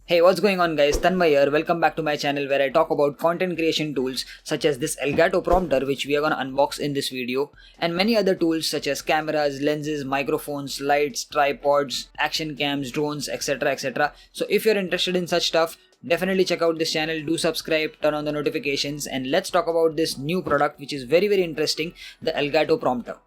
Hey, what's going on guys? Tanmay here. Welcome back to my channel where I talk about content creation tools such as this Elgato Prompter, which we are gonna unbox in this video, and many other tools such as cameras, lenses, microphones, lights, tripods, action cams, drones, etc. So if you're interested in such stuff, definitely check out this channel, do subscribe, turn on the notifications, and let's talk about this new product which is very interesting, the Elgato Prompter.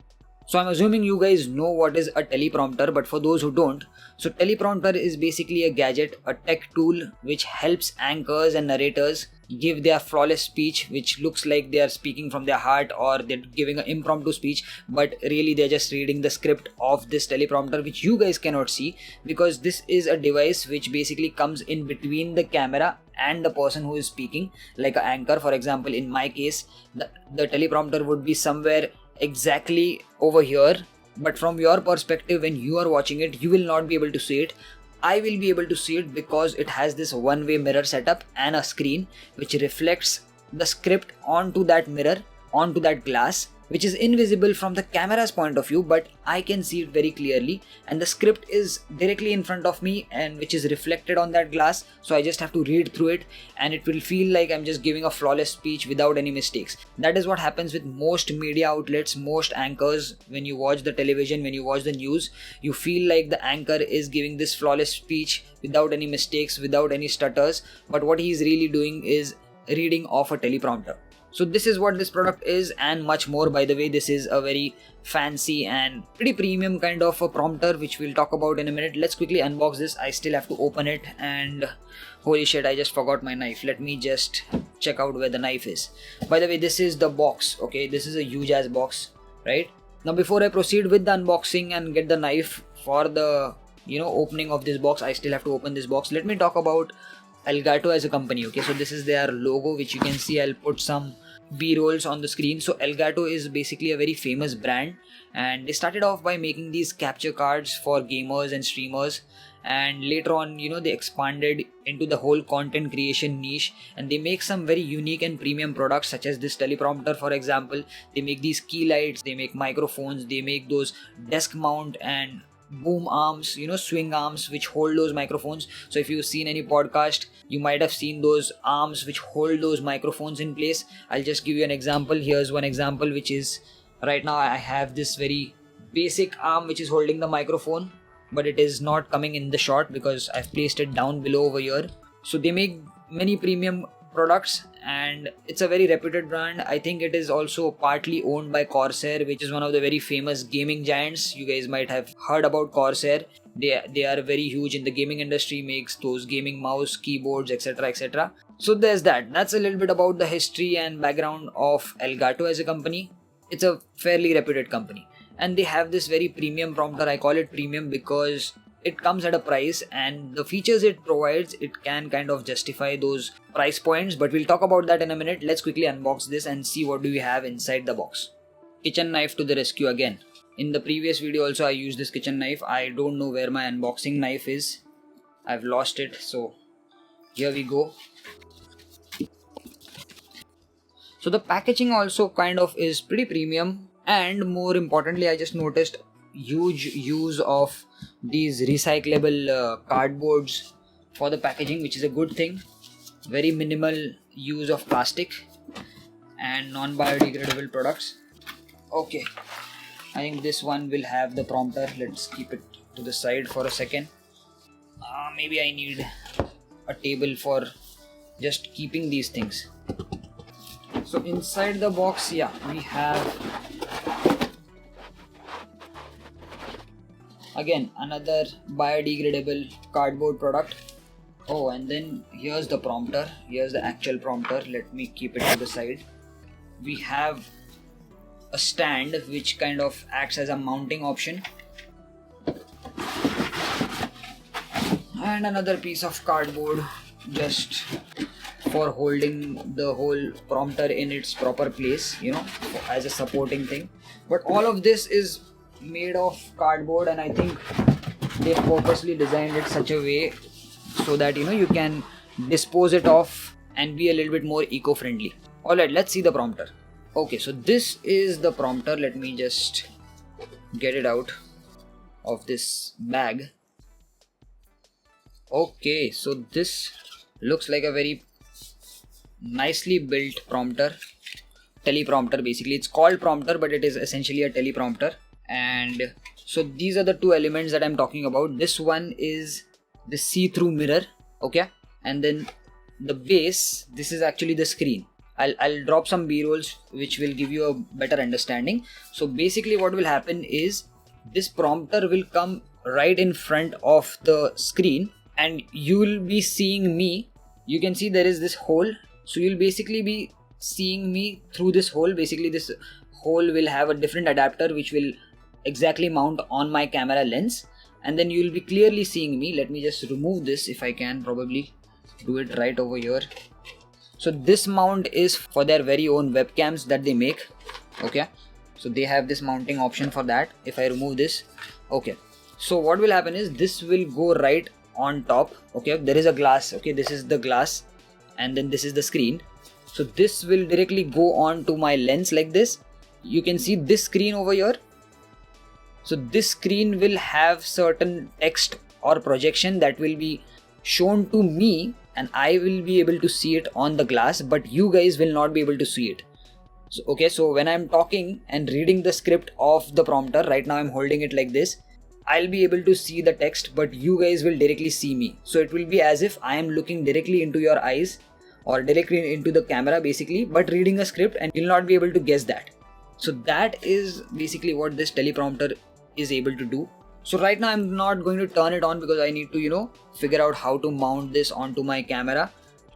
So I'm assuming you guys know what is a teleprompter, but for those who don't, so teleprompter is basically a gadget, a tech tool which helps anchors and narrators give their flawless speech, which looks like they are speaking from their heart or they're giving an impromptu speech, but really they're just reading the script of this teleprompter, which you guys cannot see because this is a device which basically comes in between the camera and the person who is speaking, like an anchor. For example, in my case, the teleprompter would be somewhere exactly over here, but from your perspective when you are watching it, you will not be able to see it. I will be able to see it because it has this one-way mirror setup and a screen which reflects the script onto that mirror, onto that glass, which is invisible from the camera's point of view, but I can see it very clearly, and the script is directly in front of me and which is reflected on that glass. So I just have to read through it and it will feel like I'm just giving a flawless speech without any mistakes. That is what happens with most media outlets, most anchors. When you watch the television, when you watch the news, you feel like the anchor is giving this flawless speech without any mistakes, without any stutters, but what he is really doing is reading off a teleprompter. So this is what this product is and much more. By the way, this is a very fancy and pretty premium kind of a prompter which we'll talk about in a minute. Let's quickly unbox this. I still have to open it and holy shit, I just forgot my knife. Let me just check out where the knife is. By the way, this is the box. Okay, this is a huge ass box, right? Now before I proceed with the unboxing and get the knife for the opening of this box, I still have to open this box. Let me talk about Elgato as a company. Okay, so this is their logo which you can see. I'll put some B-rolls on the screen. So Elgato is basically a very famous brand and they started off by making these capture cards for gamers and streamers, and later on they expanded into the whole content creation niche and they make some very unique and premium products such as this teleprompter. For example, they make these key lights, they make microphones, they make those desk mount and boom arms, swing arms which hold those microphones. So if you've seen any podcast, you might have seen those arms which hold those microphones in place. I'll just give you an example. Here's one example, which is right now I have this very basic arm which is holding the microphone, but it is not coming in the shot because I've placed it down below over here. So they make many premium products and it's a very reputed brand. I think it is also partly owned by Corsair, which is one of the very famous gaming giants. You guys might have heard about Corsair. They are very huge in the gaming industry, makes those gaming mouse, keyboards, etc. So there's that. That's a little bit about the history and background of Elgato as a company. It's a fairly reputed company and they have this very premium prompter. I call it premium because it comes at a price and the features it provides, it can kind of justify those price points, but we'll talk about that in a minute. Let's quickly unbox this and see what do we have inside the box. Kitchen knife to the rescue again. In the previous video also I used this kitchen knife. I don't know where my unboxing knife is. I've lost it. So here we go. So the packaging also kind of is pretty premium, and more importantly I just noticed huge use of these recyclable cardboards for the packaging, which is a good thing. Very minimal use of plastic and non-biodegradable products. Okay, I think this one will have the prompter. Let's keep it to the side for a second. Maybe I need a table for just keeping these things. So inside the box, yeah, we have again another biodegradable cardboard product. Oh, and then here's the prompter. Here's the actual prompter. Let me keep it to the side. We have a stand which kind of acts as a mounting option, and another piece of cardboard just for holding the whole prompter in its proper place, as a supporting thing. But all of this is made of cardboard and I think they purposely designed it such a way so that you can dispose it off and be a little bit more eco-friendly. Alright, let's see the prompter. Okay, so this is the prompter. Let me just get it out of this bag. Okay, so this looks like a very nicely built prompter, teleprompter. Basically it's called prompter, but it is essentially a teleprompter. And so these are the two elements that I'm talking about. This one is the see-through mirror, okay, and then the base, this is actually the screen. I'll drop some b-rolls which will give you a better understanding. So basically what will happen is this prompter will come right in front of the screen and you will be seeing me. You can see there is this hole, so you'll basically be seeing me through this hole. Basically this hole will have a different adapter which will exactly mount on my camera lens, and then you'll be clearly seeing me. Let me just remove this if I can, probably do it right over here. So this mount is for their very own webcams that they make, okay, so they have this mounting option for that. If I remove this, okay, so what will happen is this will go right on top, okay, there is a glass, okay, this is the glass and then this is the screen. So this will directly go on to my lens like this. You can see this screen over here. So this screen will have certain text or projection that will be shown to me, and I will be able to see it on the glass, but you guys will not be able to see it. So, okay, so when I'm talking and reading the script of the prompter, right now I'm holding it like this, I'll be able to see the text, but you guys will directly see me. So it will be as if I am looking directly into your eyes or directly into the camera basically, but reading a script, and you'll not be able to guess that. So that is basically what this teleprompter is able to do. So right now I'm not going to turn it on because I need to figure out how to mount this onto my camera,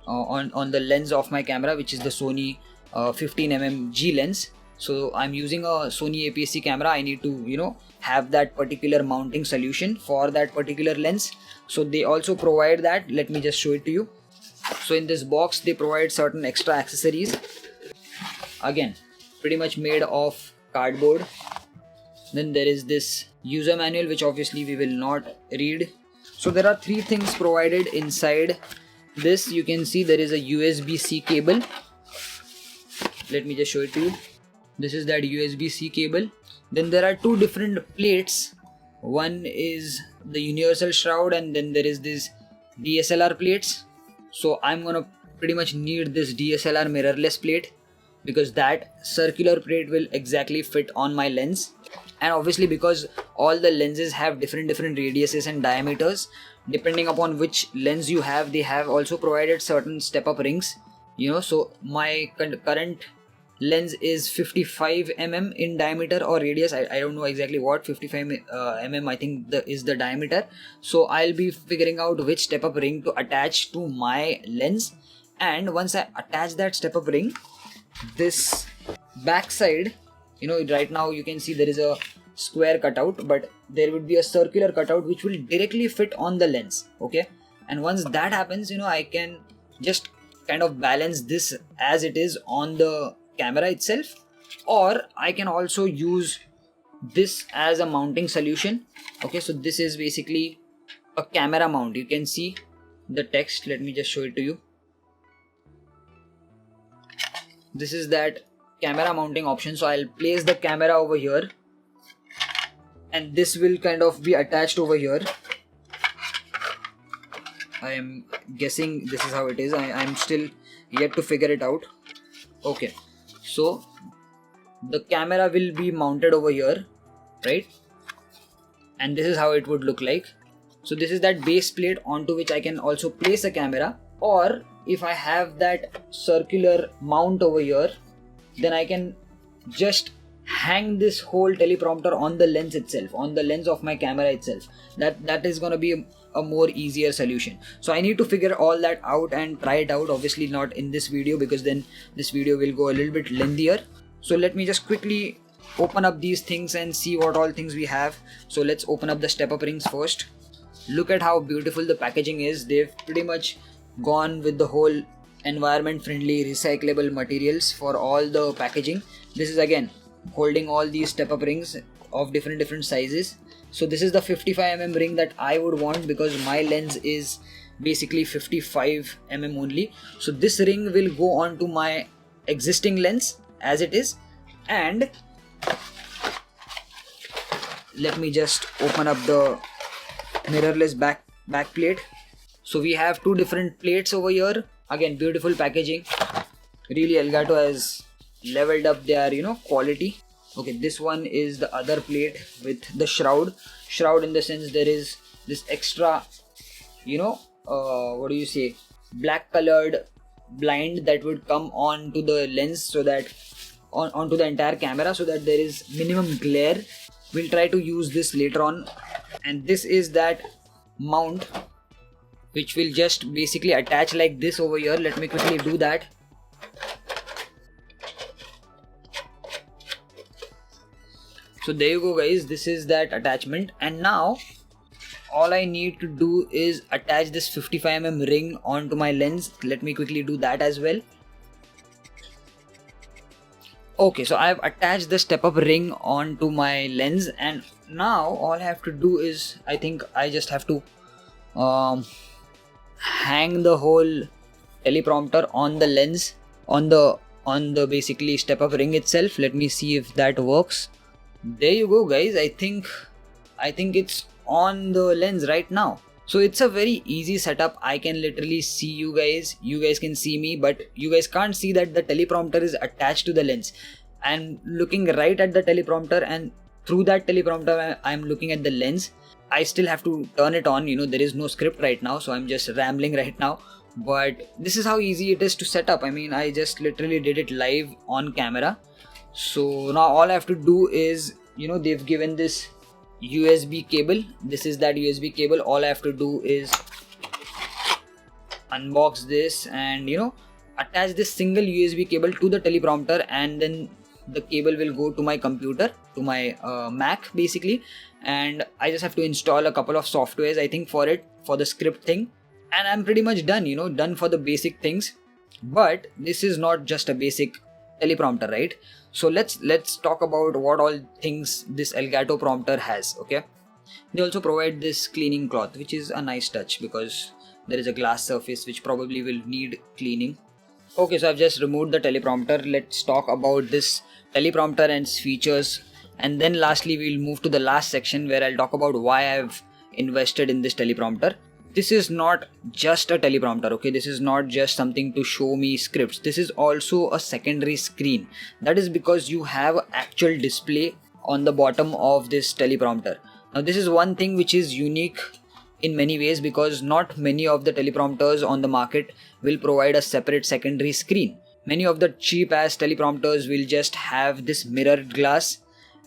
on the lens of my camera, which is the Sony 15mm G lens. So I'm using a Sony APS-C camera. I need to have that particular mounting solution for that particular lens. So they also provide that. Let me just show it to you. So in this box they provide certain extra accessories, again pretty much made of cardboard. Then there is this user manual which obviously we will not read. So there are three things provided inside this. You can see there is a USB-C cable. Let me just show it to you. This is that USB-C cable. Then there are two different plates. One is the universal shroud and then there is this DSLR plates. So I'm gonna pretty much need this DSLR mirrorless plate because that circular plate will exactly fit on my lens. And obviously because all the lenses have different radiuses and diameters, depending upon which lens you have, they have also provided certain step up rings. So my current lens is 55 mm in diameter or radius. I don't know exactly what, 55 mm I think is the diameter. So I'll be figuring out which step up ring to attach to my lens, and once I attach that step up ring, this backside, right now you can see there is a square cutout, but there would be a circular cutout which will directly fit on the lens, okay, and once that happens, I can just kind of balance this as it is on the camera itself, or I can also use this as a mounting solution. Okay, so this is basically a camera mount. You can see the text. Let me just show it to you. This is that camera mounting option. So I'll place the camera over here and this will kind of be attached over here. I am guessing this is how it is. I'm still yet to figure it out. Okay, so the camera will be mounted over here, right? And this is how it would look like. So this is that base plate onto which I can also place a camera, or if I have that circular mount over here, then I can just hang this whole teleprompter on the lens itself, on the lens of my camera itself. That is going to be a more easier solution. So I need to figure all that out and try it out. Obviously not in this video, because then this video will go a little bit lengthier. So let me just quickly open up these things and see what all things we have. So let's open up the step up rings first. Look at how beautiful the packaging is. They've pretty much gone with the whole environment friendly recyclable materials for all the packaging. This is again holding all these step up rings of different sizes. So this is the 55mm ring that I would want, because my lens is basically 55mm only. So this ring will go on to my existing lens as it is. And let me just open up the mirrorless back plate. So we have two different plates over here. Again, beautiful packaging. Really, Elgato has leveled up their quality. Okay, this one is the other plate with the shroud. Shroud in the sense there is this extra what do you say, black colored blind that would come onto the lens, so that onto the entire camera, so that there is minimum glare. We'll try to use this later on. And this is that mount which will just basically attach like this over here. Let me quickly do that. So there you go guys, this is that attachment. And now all I need to do is attach this 55mm ring onto my lens. Let me quickly do that as well. Okay, so I have attached the step up ring onto my lens, and now all I have to do is, I think I just have to hang the whole teleprompter on the lens, on the basically step up ring itself. Let me see if that works. There you go guys, I think it's on the lens right now. So it's a very easy setup. I can literally see you guys can see me, but you guys can't see that the teleprompter is attached to the lens. I'm looking right at the teleprompter, and through that teleprompter I'm looking at the lens. I still have to turn it on, there is no script right now, so I'm just rambling right now. But this is how easy it is to set up. I mean, I just literally did it live on camera. So now all I have to do is, they've given this USB cable. This is that USB cable. All I have to do is unbox this and attach this single USB cable to the teleprompter, and then the cable will go to my computer, to my Mac basically. And I just have to install a couple of softwares, I think, for the script thing, and I'm pretty much done, done for the basic things. But this is not just a basic teleprompter, right? So let's talk about what all things this Elgato Prompter has. Okay, they also provide this cleaning cloth, which is a nice touch because there is a glass surface which probably will need cleaning. Okay, so I've just removed the teleprompter. Let's talk about this teleprompter and its features, and then lastly we'll move to the last section where I'll talk about why I've invested in this teleprompter. This is not just a teleprompter, okay? This is not just something to show me scripts. This is also a secondary screen. That is because you have actual display on the bottom of this teleprompter. Now this is one thing which is unique in many ways, because not many of the teleprompters on the market will provide a separate secondary screen. Many of the cheap ass teleprompters will just have this mirrored glass,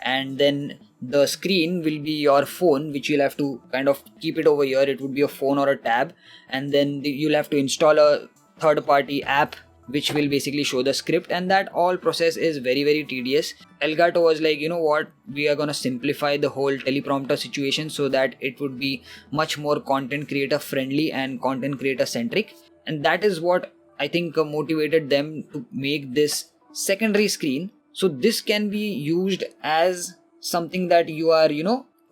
and then the screen will be your phone, which you'll have to kind of keep it over here. It would be a phone or a tab, and then you'll have to install a third-party app which will basically show the script, and that all process is very, very tedious. Elgato was like, what, we are gonna simplify the whole teleprompter situation so that it would be much more content creator friendly and content creator centric, and that is what I think motivated them to make this secondary screen. So this can be used as something that you are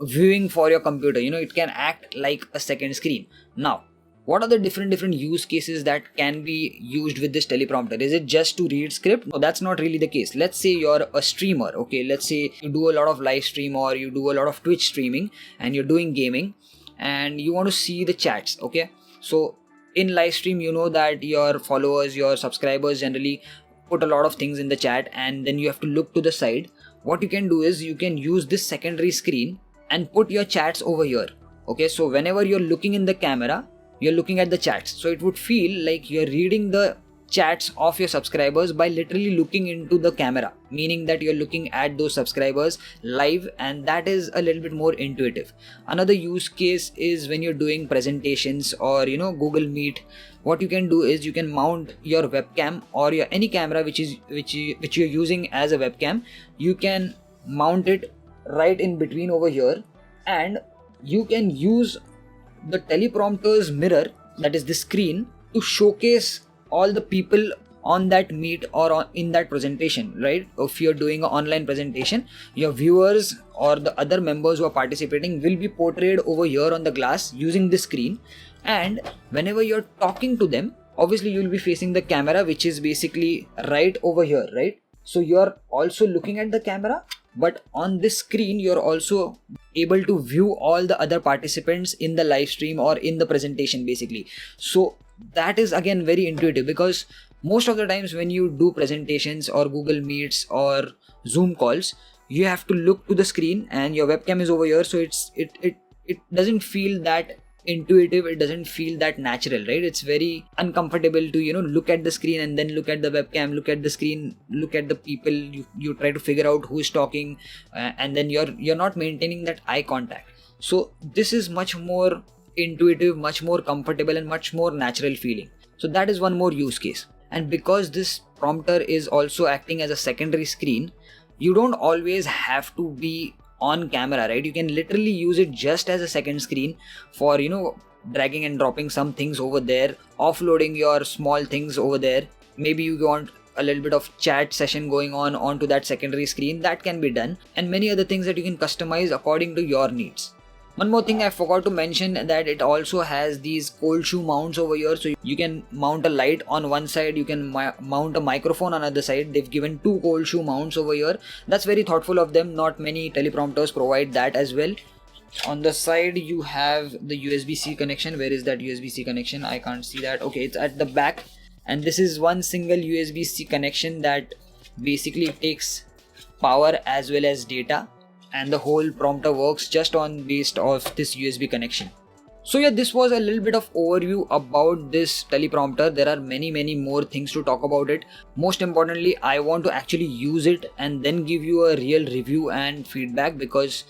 viewing for your computer. It can act like a second screen. Now what are the different use cases that can be used with this teleprompter? Is it just to read script? No, that's not really the case. Let's say you're a streamer, okay? Let's say you do a lot of live stream or you do a lot of Twitch streaming and you're doing gaming and you want to see the chats, okay? So in live stream, that your followers, your subscribers generally put a lot of things in the chat, and then you have to look to the side. What you can do is you can use this secondary screen and put your chats over here, okay? So whenever you're looking in the camera, you're looking at the chats, so it would feel like you're reading the chats of your subscribers by literally looking into the camera, meaning that you're looking at those subscribers live, and that is a little bit more intuitive. Another use case is when you're doing presentations or Google Meet. What you can do is you can mount your webcam or your any camera which you're using as a webcam. You can mount it right in between over here, and you can use the teleprompter's mirror, that is the screen, to showcase all the people on that meet or in that presentation, right? If you're doing an online presentation, your viewers or the other members who are participating will be portrayed over here on the glass using the screen. And whenever you're talking to them, obviously you'll be facing the camera, which is basically right over here, right? So you're also looking at the camera, but on this screen you're also able to view all the other participants in the live stream or in the presentation basically. So that is again very intuitive, because most of the times when you do presentations or Google Meets or Zoom calls, you have to look to the screen and your webcam is over here, so it doesn't feel that intuitive, it doesn't feel that natural, right? It's very uncomfortable to look at the screen and then look at the webcam, look at the screen, look at the people, you try to figure out who is talking, and then you're not maintaining that eye contact. So this is much more intuitive, much more comfortable, and much more natural feeling. So that is one more use case. And because this prompter is also acting as a secondary screen, you don't always have to be on camera, right? You can literally use it just as a second screen for dragging and dropping some things over there, offloading your small things over there. Maybe you want a little bit of chat session going on onto that secondary screen, that can be done, and many other things that you can customize according to your needs. One more thing I forgot to mention, that it also has these cold shoe mounts over here, so you can mount a light on one side, you can mount a microphone on the other side. They've given 2 cold shoe mounts over here. That's very thoughtful of them. Not many teleprompters provide that as well. On the side you have the USB-C connection. Where is that USB-C connection? I can't see that. Okay, it's at the back, and this is one single USB-C connection that basically takes power as well as data, and the whole prompter works just on based off this USB connection. So yeah, this was a little bit of overview about this teleprompter. There are many more things to talk about it. Most importantly, I want to actually use it and then give you a real review and feedback, because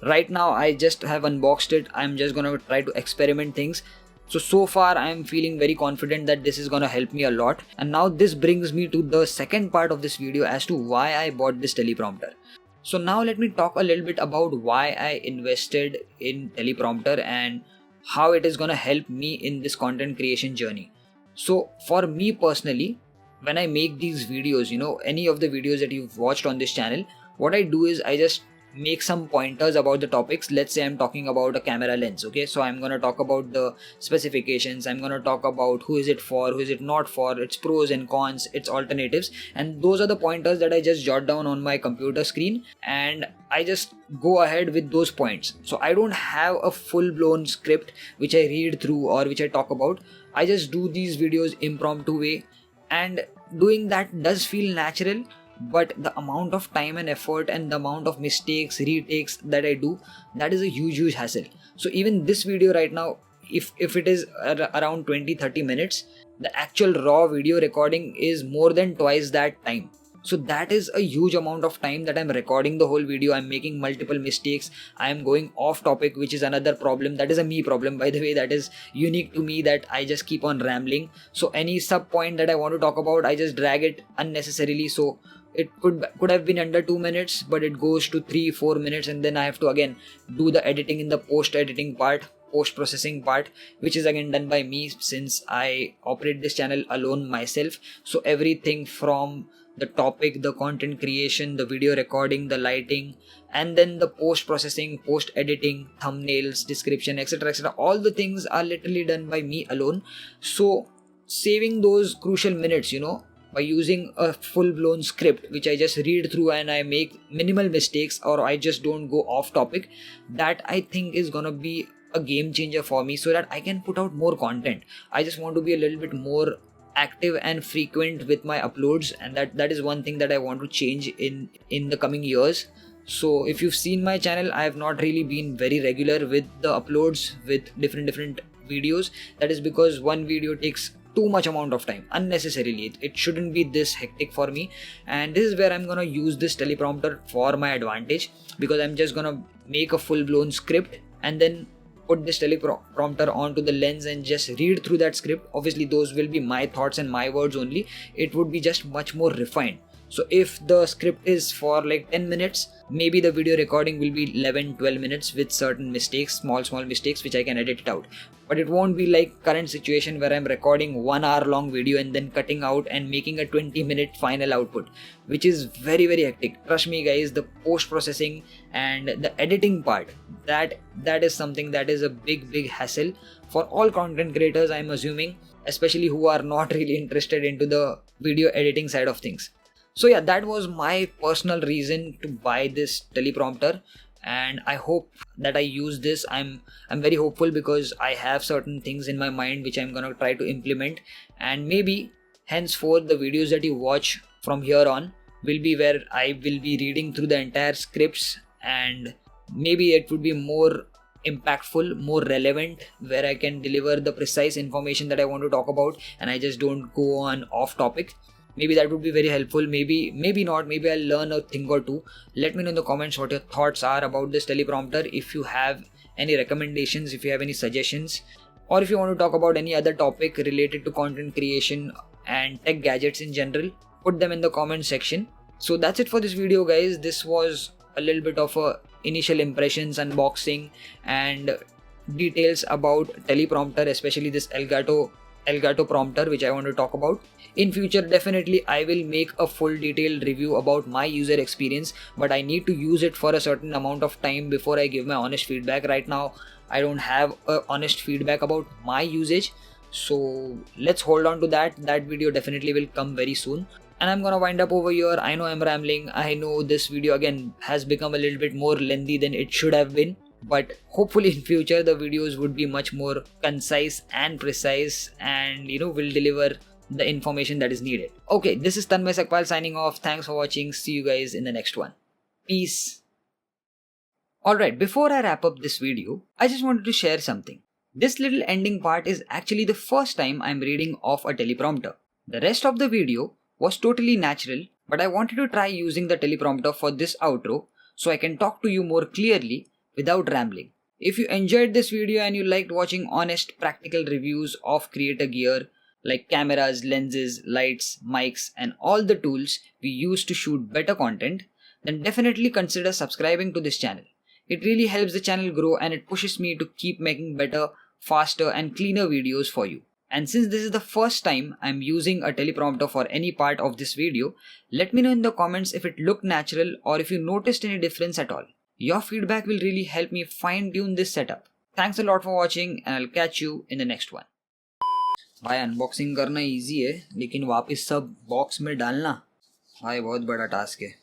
right now I just have unboxed it. I'm just gonna try to experiment things. So far I'm feeling very confident that this is gonna help me a lot. And now this brings me to the second part of this video as to why I bought this teleprompter. So now let me talk a little bit about why I invested in teleprompter and how it is going to help me in this content creation journey. So for me personally, when I make these videos, any of the videos that you've watched on this channel, what I do is I just make some pointers about the topics. Let's say I'm talking about a camera lens. Okay, so I'm going to talk about the specifications, I'm going to talk about who is it for, who is it not for, its pros and cons, its alternatives, and those are the pointers that I just jot down on my computer screen, and I just go ahead with those points. So I don't have a full-blown script which I read through or which I talk about. I just do these videos impromptu way, and doing that does feel natural, but the amount of time and effort and the amount of mistakes, retakes that I do, that is a huge hassle. So even this video right now, if it is around 20-30 minutes, the actual raw video recording is more than twice that time. So that is a huge amount of time that I'm recording the whole video. I'm making multiple mistakes, I'm going off topic, which is another problem. That is a me problem, by the way. That is unique to me, that I just keep on rambling. So any sub point that I want to talk about, I just drag it unnecessarily. So it could have been under 2 minutes, but it goes to 3-4 minutes, and then I have to again do the editing in the post-processing part, which is again done by me since I operate this channel alone myself. So everything from the topic, the content creation, the video recording, the lighting, and then the post-processing, post-editing, thumbnails, description, etc., all the things are literally done by me alone. So saving those crucial minutes, by using a full-blown script which I just read through and I make minimal mistakes, or I just don't go off topic, that I think is gonna be a game changer for me, so that I can put out more content. I just want to be a little bit more active and frequent with my uploads, and that is one thing that I want to change in the coming years. So if you've seen my channel, I have not really been very regular with the uploads with different videos. That is because one video takes too much amount of time unnecessarily. It shouldn't be this hectic for me, and this is where I'm gonna use this teleprompter for my advantage, because I'm just gonna make a full-blown script and then put this teleprompter onto the lens and just read through that script. Obviously those will be my thoughts and my words only. It would be just much more refined. So if the script is for like 10 minutes, maybe the video recording will be 11-12 minutes with certain mistakes, small mistakes, which I can edit it out. But it won't be like current situation where I'm recording 1 hour long video and then cutting out and making a 20-minute final output, which is very hectic. Trust me guys, the post-processing and the editing part, that is something that is a big hassle for all content creators, I'm assuming, especially who are not really interested into the video editing side of things. So yeah, that was my personal reason to buy this teleprompter, and I hope that I use this. I'm very hopeful because I have certain things in my mind which I'm gonna try to implement, and maybe henceforth the videos that you watch from here on will be where I will be reading through the entire scripts, and maybe it would be more impactful, more relevant, where I can deliver the precise information that I want to talk about and I just don't go on off topic. Maybe that would be very helpful. Maybe not. Maybe I'll learn a thing or two. Let me know in the comments what your thoughts are about this teleprompter. If you have any recommendations, if you have any suggestions, or if you want to talk about any other topic related to content creation and tech gadgets in general, put them in the comment section. So that's it for this video, guys. This was a little bit of a initial impressions, unboxing, and details about teleprompter, especially this Elgato Prompter, which I want to talk about. In future, definitely I will make a full detailed review about my user experience, but I need to use it for a certain amount of time before I give my honest feedback. Right now I don't have a honest feedback about my usage, so let's hold on to that. That video definitely will come very soon. And I'm gonna wind up over here. I know I'm rambling. I know this video again has become a little bit more lengthy than it should have been, but hopefully in future the videos would be much more concise and precise, and will deliver the information that is needed. Okay, this is Tanmay Sakpal signing off. Thanks for watching. See you guys in the next one. Peace. Alright, before I wrap up this video, I just wanted to share something. This little ending part is actually the first time I'm reading off a teleprompter. The rest of the video was totally natural, but I wanted to try using the teleprompter for this outro so I can talk to you more clearly without rambling. If you enjoyed this video and you liked watching honest, practical reviews of creator gear like cameras, lenses, lights, mics, and all the tools we use to shoot better content, then definitely consider subscribing to this channel. It really helps the channel grow and it pushes me to keep making better, faster, and cleaner videos for you. And since this is the first time I'm using a teleprompter for any part of this video, let me know in the comments if it looked natural or if you noticed any difference at all. Your feedback will really help me fine tune this setup. Thanks a lot for watching and I'll catch you in the next one. भाई unboxing करना easy है, लेकिन वापस सब box में डालना भाई बहुत बड़ा टास्क है.